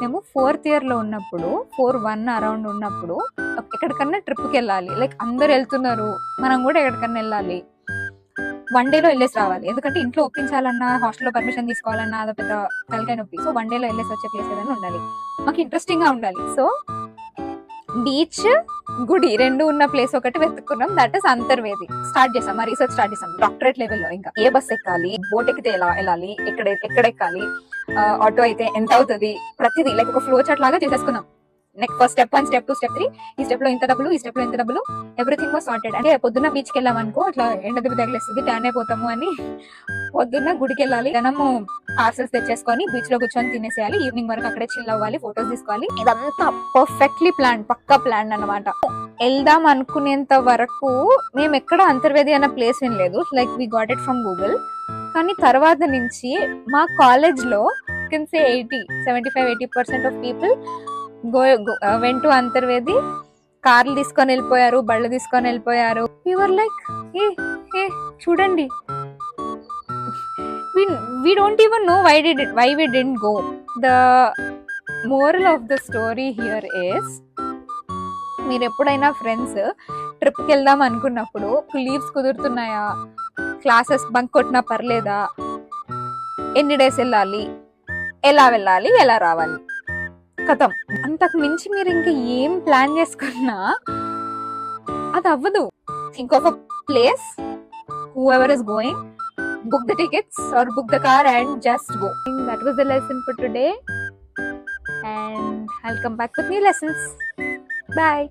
మేము 4th year లో ఉన్నప్పుడు 4-1 అరౌండ్ ఉన్నప్పుడు ఎక్కడికన్నా ట్రిప్కి వెళ్ళాలి, లైక్ అందరు వెళ్తున్నారు మనం కూడా ఎక్కడికన్నా వెళ్ళాలి, 1 డేలో వెళ్ళేసి రావాలి. ఎందుకంటే ఇంట్లో ఒప్పించాలన్నా హాస్టల్లో పర్మిషన్ తీసుకోవాలన్నా అది పెద్ద తలకాయ నొప్పి. సో 1 డేలో వెళ్ళేసి వచ్చే ప్లేస్ ఏదైనా ఉండాలి, మాకు ఇంట్రెస్టింగ్ గా ఉండాలి. సో బీచ్, గుడి రెండు ఉన్న ప్లేస్ ఒకటి వెతుక్కున్నాం, దట్ ఇస్ అంతర్వేది. స్టార్ట్ చేసాం, మా రీసెర్చ్ స్టార్ట్ చేసాం డాక్టరేట్ లెవెల్లో. ఇంకా ఏ బస్ ఎక్కాలి, బోట్ ఎక్కితే ఎలా వెళ్ళాలి, ఎక్కడ ఎక్కాలి, ఆటో అయితే ఎంత అవుతుంది, ప్రతిదీ లైక్ ఒక ఫ్లో చార్ట్ లాగా చేసేసుకున్నాం. Next first step 1, step 2, step 3, ఈ స్టెప్ లో ఇంత డబ్బులు, ఈ స్టెప్ లో ఇంత డబ్బులు, ఎవ్రీథింగ్ వాస్ సార్టెడ్. అంటే పొద్దున్న బీచ్ కి వెళ్ళాం అనుకో అట్లా ఎండ దెబ్బ తగిలేస్తుంది, ట్యాన్ అయిపోతాము అని పొద్దున్న గుడికి వెళ్ళాలి, మనము పార్సల్స్ తెచ్చేసుకొని బీచ్ లో కూర్చొని తినేసేయాలి, ఈవినింగ్ వరకు అక్కడే చిల్ అవ్వాలి, ఫొటోస్ తీసుకోవాలి. ఇదంతా పర్ఫెక్ట్లీ ప్లాన్, పక్కా ప్లాన్ అన్నమాట. వెళ్దాం అనుకునేంత వరకు మేము ఎక్కడ అంతర్వేది అన్న ప్లేస్ వినలేదు, like we got it from Google. కానీ తర్వాత నుంచి మా కాలేజ్ లో can say 75-80% of people went to Antarvedi. కార్లు తీసుకొని వెళ్ళిపోయారు, బళ్ళు తీసుకొని వెళ్ళిపోయారు. యువర్ లైక్ ఏ చూడండి, we don't even know why we didn't go. The moral of the story here is, మీరు ఎప్పుడైనా ఫ్రెండ్స్ ట్రిప్కి వెళ్దాం అనుకున్నప్పుడు లీవ్స్ కుదురుతున్నాయా, క్లాసెస్ బంక్ కొట్టినా పర్లేదా, ఎన్ని డేస్ వెళ్ళాలి, ఎలా వెళ్ళాలి, ఎలా రావాలి, కథం. అంతకు మించి మీరు ఇంకా ఏం ప్లాన్ చేసుకున్నా అది అవ్వదు. Think of a place, whoever is going, book the tickets or book the car and just go. That was the lesson for today, and I'll come back with new lessons. Bye.